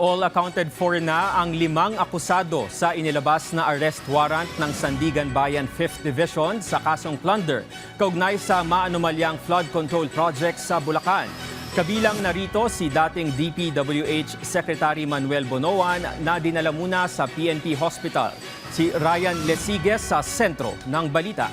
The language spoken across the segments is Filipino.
All accounted for na ang 5 akusado sa inilabas na arrest warrant ng Sandigan Bayan 5th Division sa kasong plunder kaugnay sa maanumalyang flood control project sa Bulacan. Kabilang narito si dating DPWH Secretary Manuel Bonoan na dinala muna sa PNP Hospital. Si Ryan Lesiges sa sentro ng balita.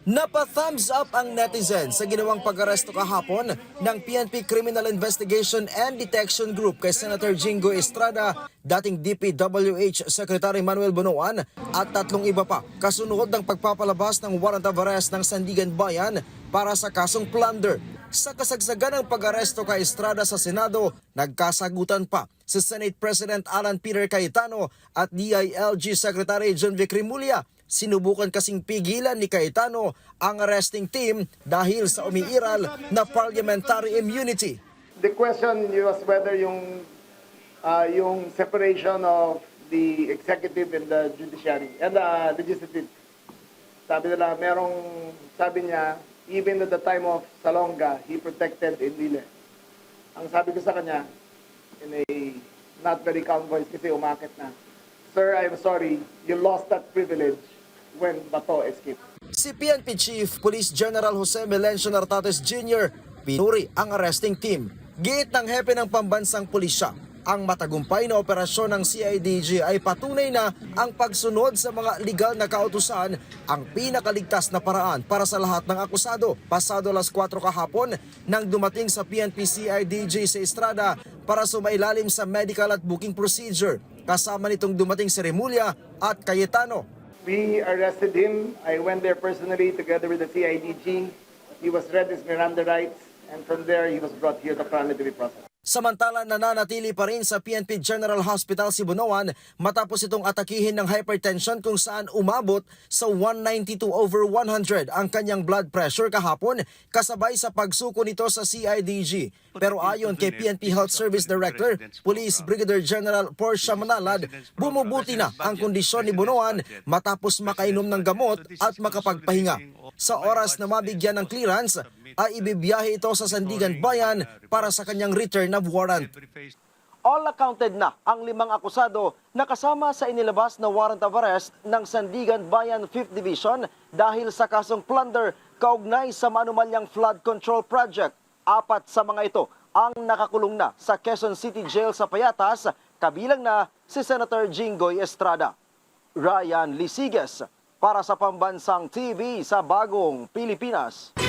Napa-thumbs up ang netizen sa ginawang pag-aresto kahapon ng PNP Criminal Investigation and Detection Group kay Senator Jingo Estrada, dating DPWH Secretary Manuel Bonoan at 3 iba pa kasunod ng pagpapalabas ng warrant of arrest ng Sandigan Bayan para sa kasong plunder. Sa kasagsagan ng pag-aresto kay Estrada sa Senado, nagkasagutan pa si Senate President Alan Peter Cayetano at DILG Secretary John Vic Rimulya. Sinubukan kasing pigilan ni Cayetano ang arresting team dahil sa umiiral na parliamentary immunity. The question was whether yung separation of the executive and the judiciary and the legislative. Sabi niya, even at the time of Salonga, he protected Enrile. Ang sabi ko sa kanya, in a not very calm voice kasi umakit na, "Sir, I'm sorry, you lost that privilege when Bato escaped." Si PNP Chief Police General Jose Melencio Nartates Jr. pinuri ang arresting team. Giit ng hepe ng pambansang pulisya, ang matagumpay na operasyon ng CIDG ay patunay na ang pagsunod sa mga legal na kautusan ang pinakaligtas na paraan para sa lahat ng akusado. Pasado alas 4 kahapon nang dumating sa PNP CIDG sa Estrada para sumailalim sa medical at booking procedure. Kasama nitong dumating si Rimulya at Cayetano. We arrested him. I went there personally together with the CIDG. He was read his Miranda rights, and from there he was brought here to Crown to be processed. Samantala, nananatili pa rin sa PNP General Hospital si Bonoan matapos itong atakihin ng hypertension kung saan umabot sa 192/100 ang kanyang blood pressure kahapon kasabay sa pagsuko nito sa CIDG. Pero ayon kay PNP Health Service Director, Police Brigadier General Portia Manalad, bumubuti na ang kondisyon ni Bonoan matapos makainom ng gamot at makapagpahinga. Sa oras na mabigyan ng clearance, ay ibibiyahe ito sa Sandigan Bayan para sa kanyang return of warrant. All accounted na ang 5 akusado na kasama sa inilabas na warrant of arrest ng Sandigan Bayan 5th Division dahil sa kasong plunder kaugnay sa maanumalyang flood control project. 4 sa mga ito ang nakakulong na sa Quezon City Jail sa Payatas, kabilang na si Senator Jingoy Estrada. Ryan Lesiges para sa Pambansang TV sa Bagong Pilipinas.